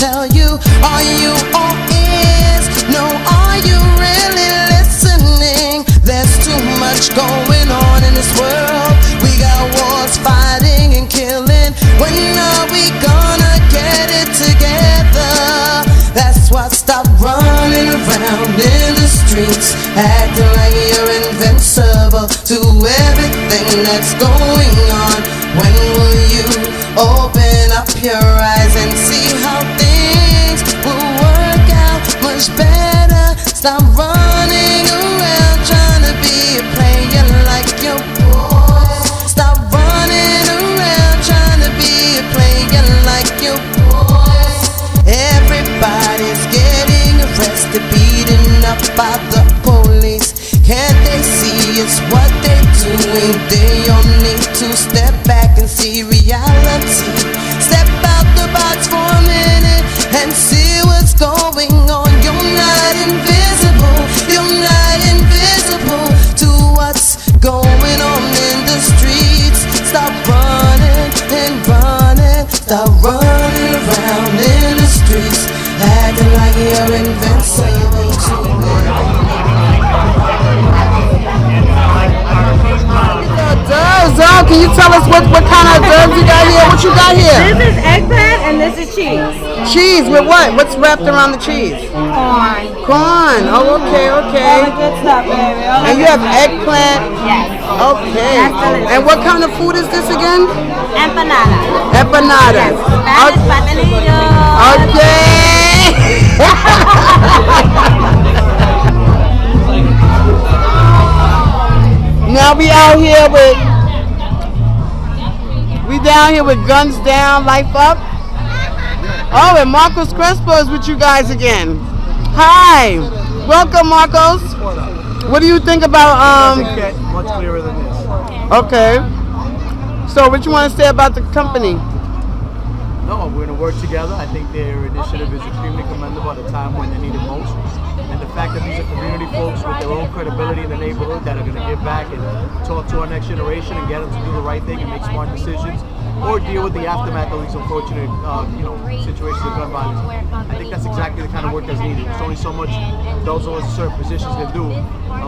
tell you, are you all ears? No, are you really listening? There's too much going on in this world. We got wars fighting and killing. When are we gonna get it together? That's why stop running around in the streets, acting like you're invincible to everything that's going on. When will you open up your eyes and see how things will work out much better? Stop running around trying to be a player like your boys. Stop running around trying to be a player like your boys. Everybody's getting arrested, beaten up by the police. Can't they see it's what they're doing? They all need to step back and see reality. Step out the box for a minute and see what's going on. You're not invisible. You're not invisible to what's going on in the streets. Stop running and running. Stop running around in the streets, acting like you're invincible to Dubs, can you tell us what kind of dubs you got here? What you got here? This is eggplant and this is cheese. Cheese with what? What's wrapped around the cheese? Corn. Corn. Oh, okay. All the good stuff, baby. And you have eggplant? Yes. Okay. And what kind of food is this again? Empanada. Empanadas. Spanish pastelillo. Okay. Now we out here down here with Guns Down, Life Up. Oh, and Marcos Crespo is with you guys again. Hi, welcome, Marcos. What do you think about Doesn't get much clearer than this. Okay. So, what you want to say about the company? No, we're going to work together. I think their initiative is extremely commendable at a time when they need it most. And the fact that these are community folks with their own credibility in the neighborhood that are going to give back and talk to our next generation and get them to do the right thing and make smart decisions, or deal with the aftermath of these unfortunate, situations of gun violence. I think that's exactly the kind of work that's needed. There's only so much those of us in certain positions can do,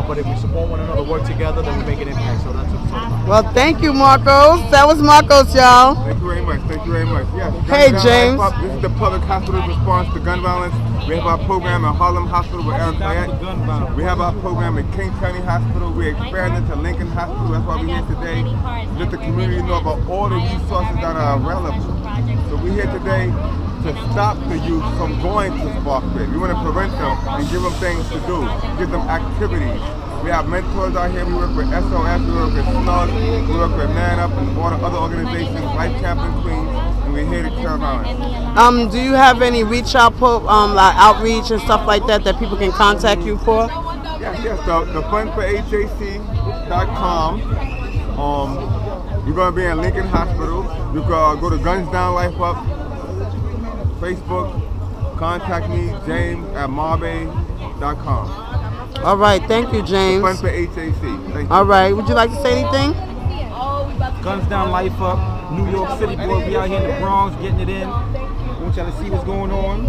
but if we support one another, work together, then we make an impact. So that's what it's all about. Well, thank you, Marcos. That was Marcos, y'all. Thank you very much. Thank you very much. Yes. Hey, James. This is the public hospital's response to gun violence. We have our program at Harlem Hospital with Aaron Fayette. We have our program at King County Hospital. We're expanding to Lincoln Hospital. That's why we're here today. Let the community know about all the resources that are available. So we're here today to stop the youth from going to Spofford. We want to prevent them and give them things to do, give them activities. We have mentors out here. We work with SOS, we work with SNUG, we work with Man Up and all the other organizations, Life Champion Queens, and we're here to care violence. Do you have any reach out, like outreach and stuff like that people can contact you for? Yes. The fundforhac.com. We're going to be in Lincoln Hospital. You can go to Guns Down Life Up, Facebook, contact me, james@marbe.com. All right, thank you, James. Fun for HAC. Thank you. All right, would you like to say anything? Guns Down, Life Up, New York City, boy. We out here in the Bronx getting it in. We want y'all to see what's going on.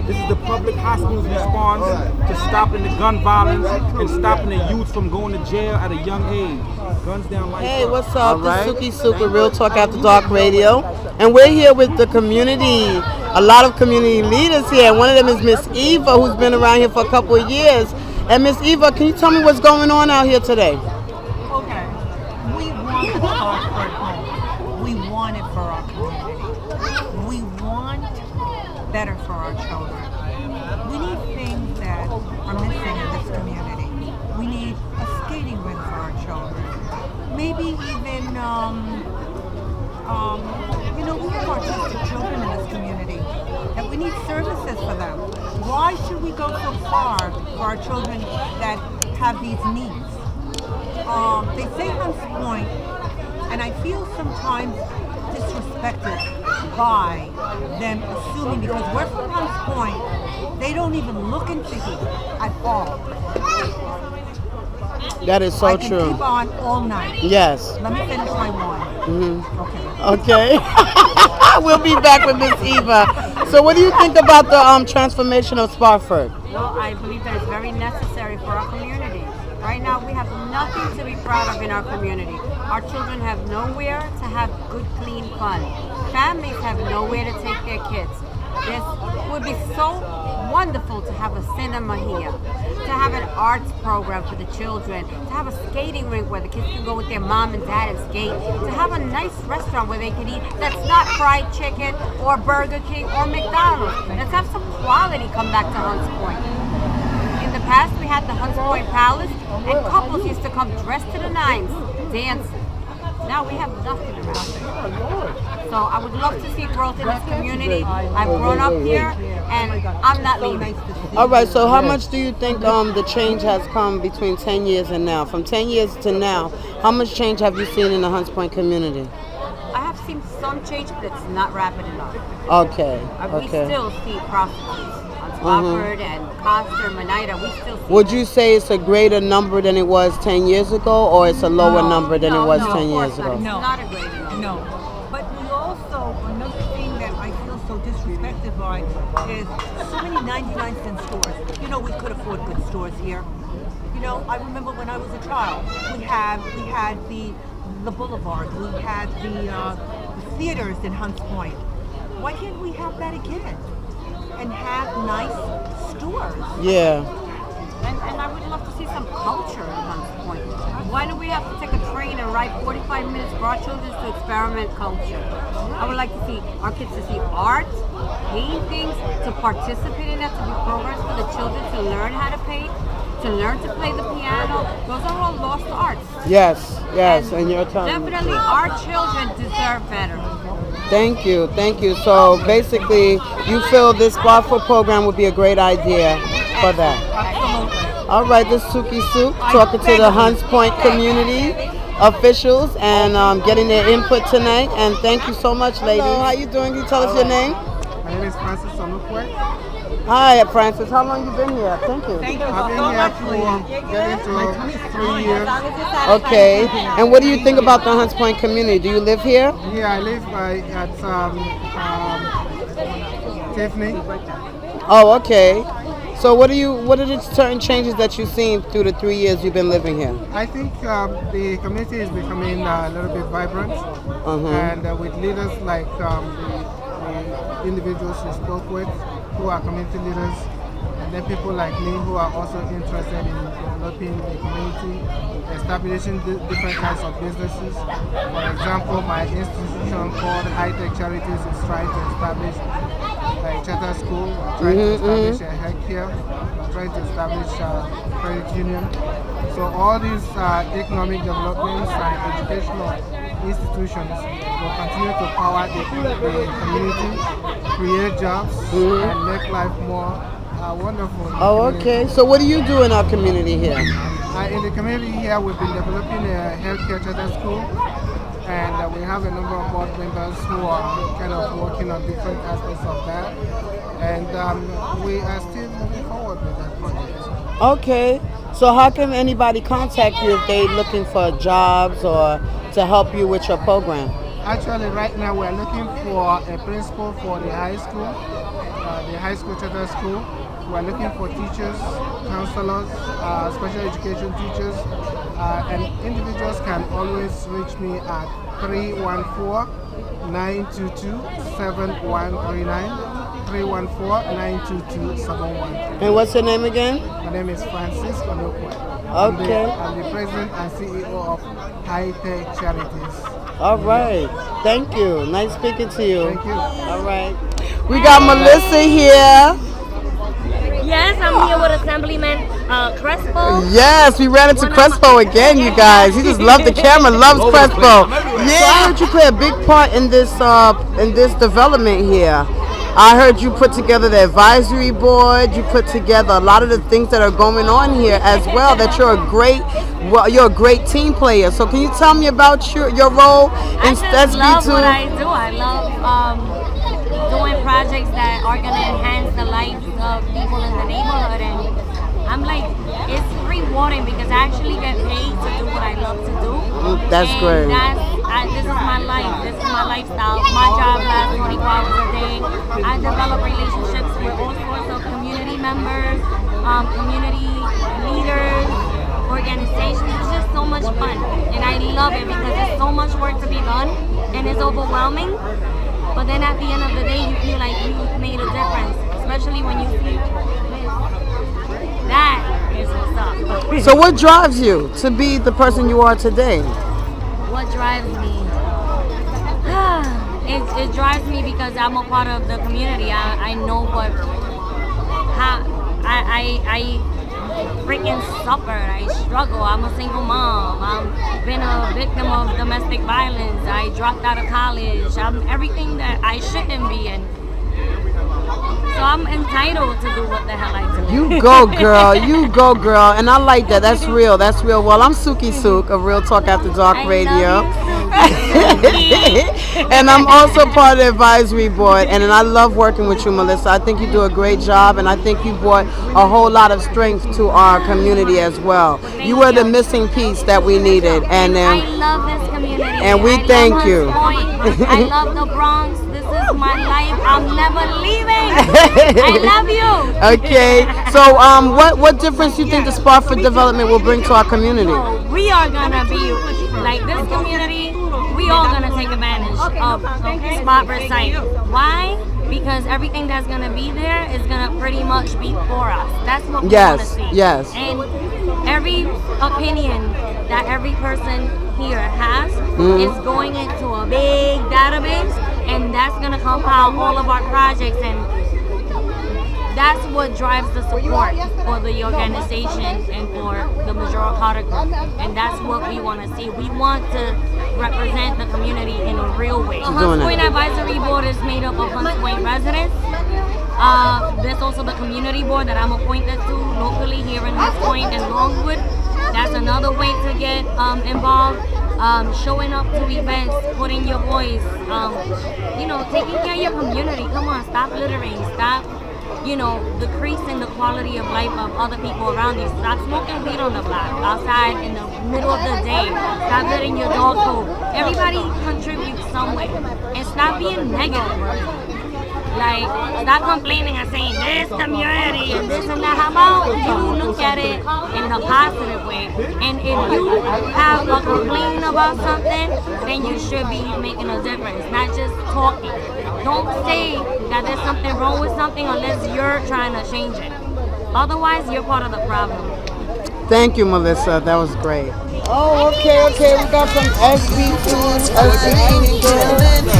This is the public hospital's response to stopping the gun violence and stopping the youth from going to jail at a young age. Guns Down, Life Up. Hey, what's up? This is Suki, Real Talk After Dark Radio. And we're here with the community, a lot of community leaders here. And one of them is Miss Eva, who's been around here for a couple of years. And Miss Eva, can you tell me what's going on out here today? Okay. We want the Spofford home. We want it for our community. We want better for our children. We need things that are missing in this community. We need a skating rink for our children. Maybe even, we have autistic children in this community, and we need services for them. Why should we go so far for our children that have these needs? They say Hunts Point, and I feel sometimes disrespected by them assuming because we're from Hunts Point, they don't even look into here at all. That is so I can true. keep on all night. Yes. Let me finish my one. Okay. We'll be back with Miss Eva. So what do you think about the transformation of Spofford? Well, I believe that it's very necessary for our community. Right now, we have nothing to be proud of in our community. Our children have nowhere to have good, clean fun. Families have nowhere to take their kids. It would be so wonderful to have a cinema here, to have an arts program for the children, to have a skating rink where the kids can go with their mom and dad and skate, to have a nice restaurant where they can eat that's not fried chicken or Burger King or McDonald's. Let's have some quality come back to Hunts Point. In the past, we had the Hunts Point Palace, and couples used to come dressed to the nines, dancing. Now we have nothing around here. So I would love to see growth in this community. I've grown up here, and I'm not leaving. All right, so how much do you think the change has come between 10 years and now? From 10 years to now, how much change have you seen in the Hunts Point community? I have seen some change, but it's not rapid enough. Okay, We still see prostitutes on Spofford and Costa, Monida. We still see. Would you say it's a greater number than it was 10 years ago, or it's a lower number than it was 10 years ago? It's not a greater number. No. But we also, another thing that I feel so disrespected by is so many 99-cent stores. You know, we could afford good stores here. You know, I remember when I was a child, we had the Boulevard, we had the theaters in Hunts Point. Why can't we have that again? And have nice stores. Yeah. And I would love to see some culture in Hunts Point. Why do we have to take a train and ride 45 minutes for our children to experiment culture? I would like to see our kids to see art, paintings, to participate in that, to be programs for the children to learn how to paint, to learn to play the piano. Those are all lost arts. Yes, and you're telling me. Definitely, our children deserve better. Thank you. So basically, you feel this Spofford program would be a great idea for that. Absolutely. All right, this is Suki Soup talking to the Hunts Point community officials and getting their input tonight. And thank you so much, ladies. Hello, how you doing? Can you tell us your name? My name is Francis Onukwe. Hi, Francis. How long you been here? Thank you. Thank you I've been so here much, for getting to 3 years. Okay. And what do you think about the Hunts Point community? Do you live here? Yeah, I live at Tiffany. Oh, okay. So what are the certain changes that you've seen through the 3 years you've been living here? I think the community is becoming a little bit vibrant, and with leaders like the individuals you spoke with, who are community leaders, and then people like me who are also interested in developing the community, establishing different kinds of businesses. For example, my institution called High Tech Charities is trying to establish a charter school, we're trying to establish a healthcare, we're trying to establish a credit union. So all these economic developments and educational institutions will continue to power the community, create jobs, and make life more wonderful. Oh, okay. So what do you do in our community here? In the community here, we've been developing a healthcare charter school, and we have a number of board members who are kind of working on different aspects of that, and we are still moving forward with that project. Okay. So how can anybody contact you if they're looking for jobs or to help you with your program? Actually, right now we're looking for a principal for the high school charter school. We're looking for teachers, counselors, special education teachers, and individuals can always reach me at 314-922-7139. 314-922-7139. And what's your name again? My name is Francis Onokwe. Okay. I'm the president and CEO of High Tech Charities. All right. Thank you. Nice speaking to you. Thank you. All right. We got Melissa here. Yes, I'm here with Assemblyman Crespo. Yes, we ran into Crespo again, you guys. He just loved the camera, loves Crespo. Yeah, so I heard you play a big part in this development here. I heard you put together the advisory board. You put together a lot of the things that are going on here as well. That you're a great team player. So can you tell me about your role in SB2? I love what I do. I love doing projects that are going to enhance the lives of people in the neighborhood, and I'm like, it's rewarding because I actually get paid to do what I love to do. That's great. This is my life. This is my lifestyle. My job lasts 24 hours a day. day. I develop relationships with all sorts of community members, community leaders, organizations. It's just so much fun, and I love it because there's so much work to be done, and it's overwhelming. But then at the end of the day, you feel like you made a difference, especially when you see this. That is what's up. So what drives you to be the person you are today? What drives me? It drives me because I'm a part of the community. I know how I freaking suffered. I struggle. I'm a single mom. I've been a victim of domestic violence. I dropped out of college. I'm everything that I shouldn't be, and so I'm entitled to do what the hell I do. You go, girl. You go, girl. And I like that. That's real. That's real. Well, I'm Suki Sook of Real Talk After Dark Radio. And I'm also part of the advisory board. And I love working with you, Melissa. I think you do a great job. And I think you brought a whole lot of strength to our community as well. You were the missing piece that we needed. And I love this community. And we thank you. I love the Bronx. This is my life. I'm never leaving. I love you. Okay. So what difference you think the Spofford development will bring to our community? We are gonna be like this community. We all gonna take advantage of Riverside. Why? Because everything that's gonna be there is gonna pretty much be for us. That's what we wanna see. Yes. And every opinion that every person here has is going into a big database, and that's gonna compile all of our projects, and that's what drives the support for the organization and for the Majora Carter Group. And that's what we want to see. We want to represent the community in a real way. The Hunts Point Advisory Board is made up of Hunts Point residents. There's also the community board that I'm appointed to locally here in Hunts Point and Longwood. That's another way to get involved. Showing up to events, putting your voice, taking care of your community. Come on, stop littering, stop decreasing the quality of life of other people around you. Stop smoking weed on the block, outside in the middle of the day. Stop letting your dog go. Everybody contributes some way. And stop being negative. Like, stop complaining and saying this community and this and that. How about you look at it in a positive way? And if you have a complaint about something, then you should be making a difference, not just talking. Don't say that there's something wrong with something unless you're trying to change it. Otherwise, you're part of the problem. Thank you, Melissa. That was great. Oh, okay. We got some SB2.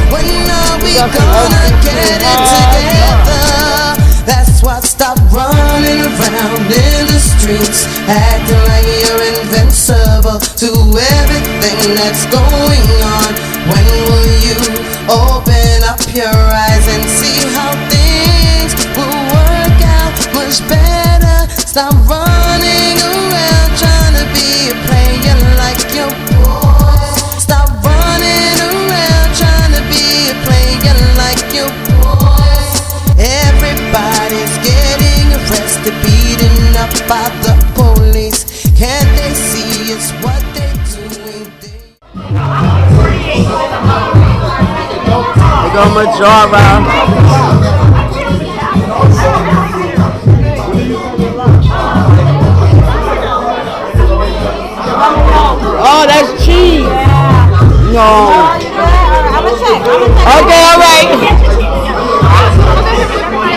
When are we gonna get it together? That's why stop running around in the streets, acting like you're invincible to everything that's going on. When will you open up your eyes and see how things will work out much better? Stop running around trying to be a player like your boys. Stop running around trying to be a player like your boys. Everybody's getting arrested, beaten up by the police. Can't they see it's what they're doing? We go Majora. Oh, that's cheese. No. Okay, all right.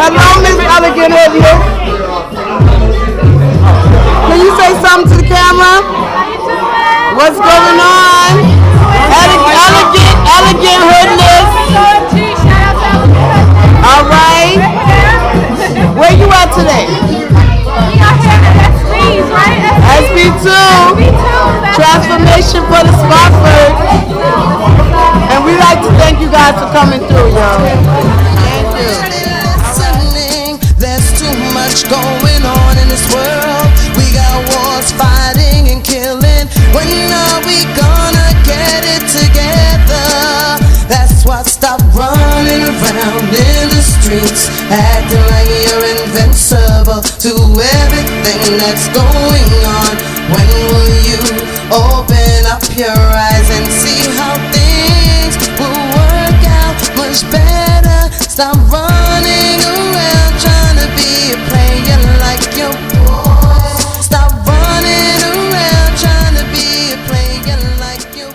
Hello, Miss Elegant Hoodless. Can you say something to the camera? What's going on? Elegant Hoodless. All right. Where you at today? We are here at SB's, right? SB2. Transformation for the Spofford. And we like to thank you guys for coming through, yo. Thank you. There's too much going on in this world. We got wars, fighting and killing. When are we gonna get it together? That's why stop running around in the streets, acting like you're invincible to everything that's going on. When will you open up your eyes and see how things will work out much better? Stop running around trying to be a player like your boys. Stop running around trying to be a player like your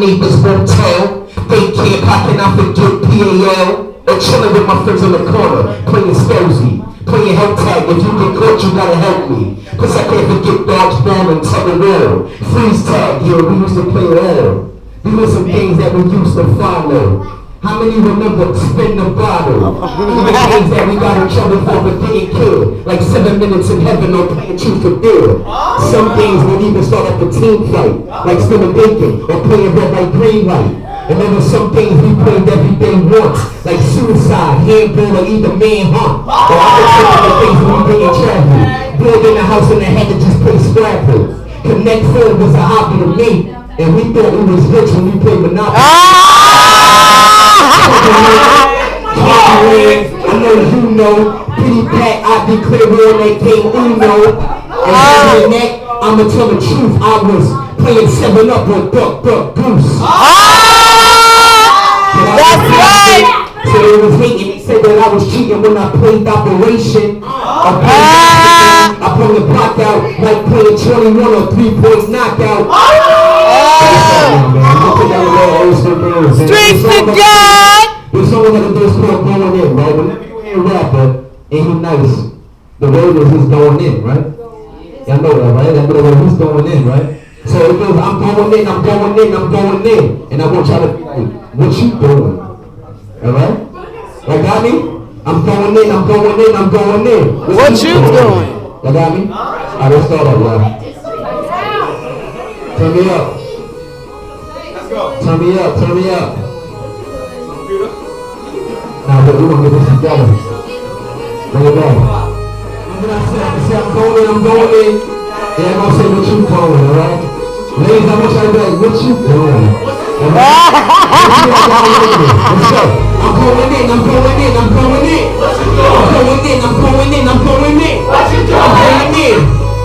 neighbors won't tell. They can't popping out and get PAL. Or chilling with my friends on the corner, playing Spellsy, playing help tag. If you get caught, you gotta help me. Cause I can't forget dodgeball and tug of war. Freeze tag, yeah, we used to play it all. These were some games that we used to follow. How many remember spin the bottle? Even games that we got in trouble for but didn't kill. Like 7 minutes in heaven or playing truth or dare. Some games would even start up a team fight. Like spinning bacon or playing red, white, green light. And there were some things we played every day once. Like suicide, handball, or either manhunt. Or other typical things when we didn't travel. Building a house in the head to just play Scrabble. Connect Four was a hobby to me. And we thought we was rich when we played Monopoly. I know you know. Pretty Pat, I declare on that game Uno. And other than that, I'ma tell the truth. I was playing 7-Up or Duck, Goose. That's right! So they was hating. They said that I was cheating when I played Operation. I pulled the block out like playing 21 or 3-point knockout. Streets to God! There's someone that does called going in, right? Whenever you hear a rapper and he nice, the word is he's going in, right? Y'all know that, right? Y'all know that who's going in, right? So it goes, I'm going in, I'm going in, I'm going in. And I want y'all to be like, what you doing? Alright? Y'all got me? I'm going in, I'm going in, I'm going in. What you doing? Y'all got me? Alright, let's start up, y'all. Turn me up. Let's go. Turn me up, turn me up. Now, we're going to get this together. Bring it back. When I say I'm going in, I'm going in. Yeah, I'm going to say what you going, alright? Ladies, I want y'all to be like, what you doing? Alright? Let's go. I'm going in, I'm going in, I'm going in. I'm going in, I'm going in, I'm going in. I'm going in.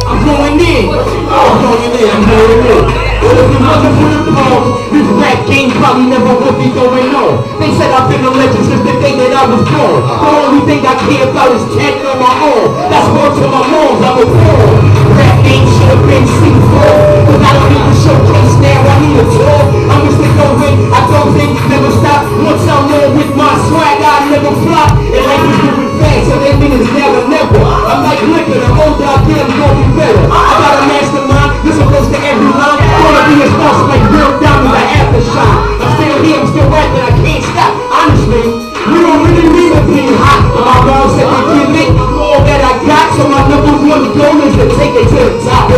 I'm going in. I'm going in, I'm going in. Well, if it wasn't for the poem, this rap game probably never would be going on. They said I've been a legend since the day that I was born. The only thing I care about is standing on my own. That's word to my moms, I'm a born. Rap game should have been C4. Cause I don't need to showcase now, I need a tour. I'm just to go in, I don't think, never stop. Once I'm on with my swag, I never flop. And life is moving fast, so that means it's never, never. I'm like liquor, the older I get, I'm gonna be better. I got a mastermind, this approach to every line. Gonna be a sponsor like real diamonds, an aftershock. I'm still here, I'm still rapping, I can't stop. Honestly, we don't really need to be hot. But my mom said they give me all that I got. So my number one goal is to take it to the top.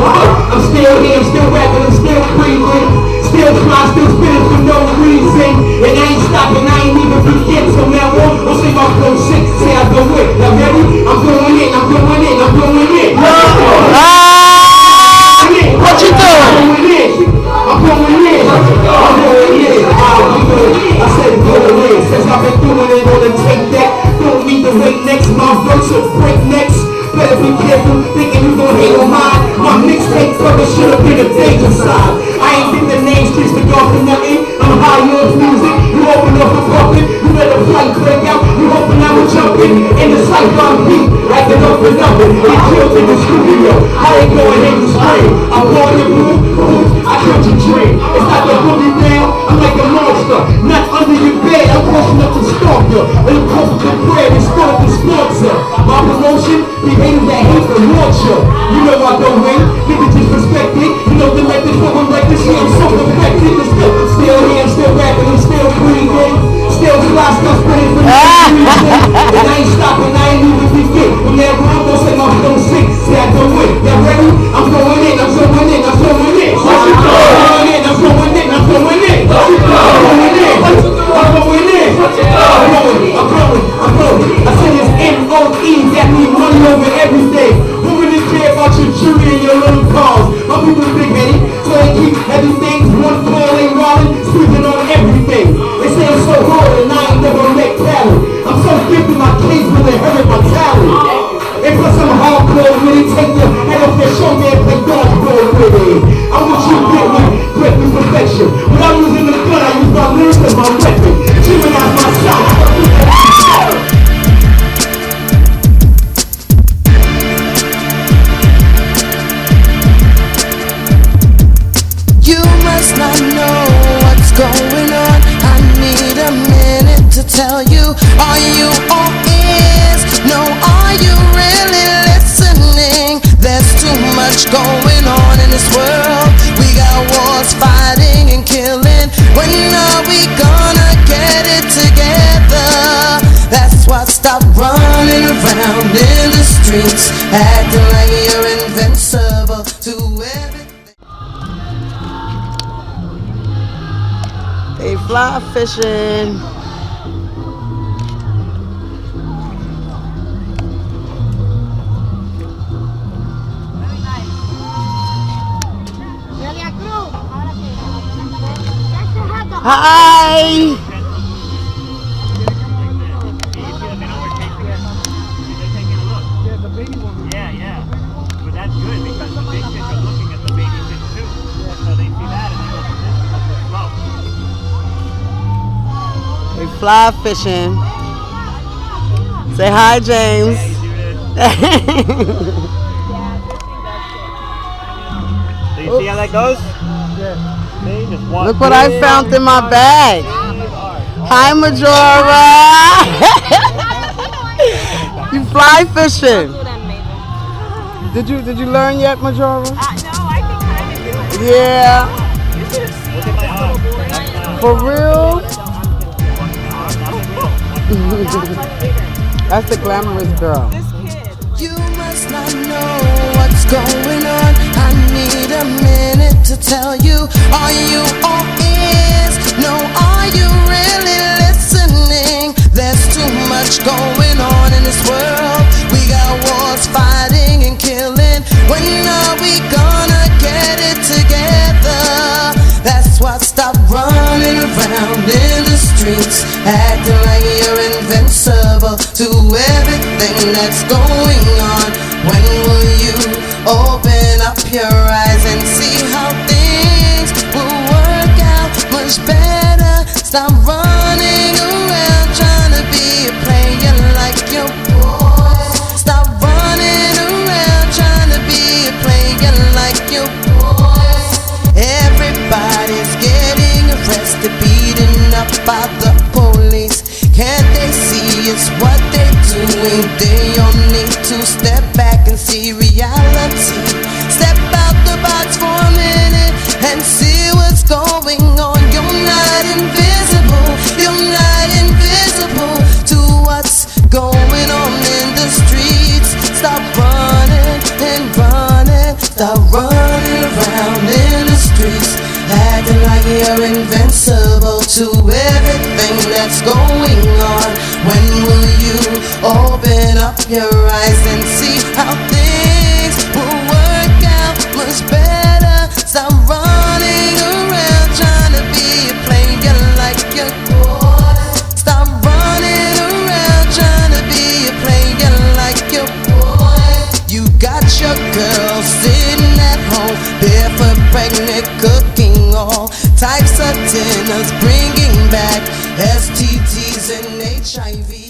I'm still here, I'm still rapping, I'm still breathing. Still fly, still spinning for no reason. And I ain't stopping, I ain't even begin. So now on, I'll say my flow 6, say I go in. Y'all ready? I'm going in, I'm going in, I'm going in. What you doing? I'm going in. I'm going in. I said going in. Since I've been doing it on the take that. Don't need to wait next. My verse will break next. Better be careful, thinking you gon' hate on mine. My mixtape cover should have been a danger sign. I ain't been the name streets to go for nothing. I'm high on music. You open up a puppet. You let the flight break out. You hoping I was jumping in the cyclone beat. I can open up it. Get killed in the studio. I ain't going in the screen. I'm going to move. I killed your dream. It's not the boogie down. I'm like a monster. Not under your bed. I'm pushing up to stalk you. And I'm close to bread and start the sponsor. My promotion, the haters that hate the launch you. You know I don't win. Niggas just respect it. You know the method for them like this. I'm so perfected. I'm still here. I'm still rapping. I'm still breathing. Still fly. Still spinning for no reason. And I ain't stopping. I ain't even begin. From there on, don't say my flow 6. Say I go in. Y'all ready? I'm going in. I'm going in. I'm going in. I'm going in. I'm going in. I'm going in. I'm going in. I'm going in. I'm going. I said it's M-O-E. That means money over everything. Who really care about your jewelry and your little cars? My people big-headed, so they keep heavy things. One call ain't rolling, speaking on everything. They say I'm so hard and I ain't never make talent. I'm so gifted, my kids will inherit my talent. And plus I'm hardcore, really take your head off your shoulder and play dodgeball with it. I'm what you get with great perfection. When I'm using the gun, I use my lyrics as my weapon. Gemini's my side. Not know what's going on. I need a minute to tell you. Are you all ears? No, are you really listening? There's too much going on in this world. We got wars fighting and killing. When are we gonna get it together? That's why stop running around in the streets, acting like you're invincible to everything. They fly fishing. Hi. Yeah. But that's good because the big fish are looking at the baby fish too. So they see that and they go, this is slow. They fly fishing. Say hi, James. Do you see how that goes? Yeah. Look what I found in my bag. Hi, Majora. You fly fishing. Did you learn yet, Majora? No, I can kind of do it. Yeah. You should have seen this little boy. For real? That's the glamorous girl. You must not know what's going on. I need a minute to tell you. Are you all ears? No, are you really listening? There's too much going on in this world. We got wars fighting and killing. When are we gonna get it together? That's why stop running around in the streets, acting like you're invincible to everything that's going on. When will you open up your eyes and see how things will work out much better? Stop running around trying to be a player like your boys. Stop running around trying to be a player like your boys. Everybody's getting arrested, beaten up by the police. Can't they see it's what they're doing? They all need to step back and see reality. Step out the box for a minute and see what's going on. You're not invisible. You're not invisible to what's going on in the streets. Stop running and running. Stop running around in the streets, acting like you're invincible to everything that's going on. When will you open up your eyes and see how things will work out much better? Stop running around trying to be a player like your boys. Stop running around trying to be a player like your boys. You got your girl sitting at home, barefoot, pregnant, cooking all types of dinners, bringing back STDs and HIV.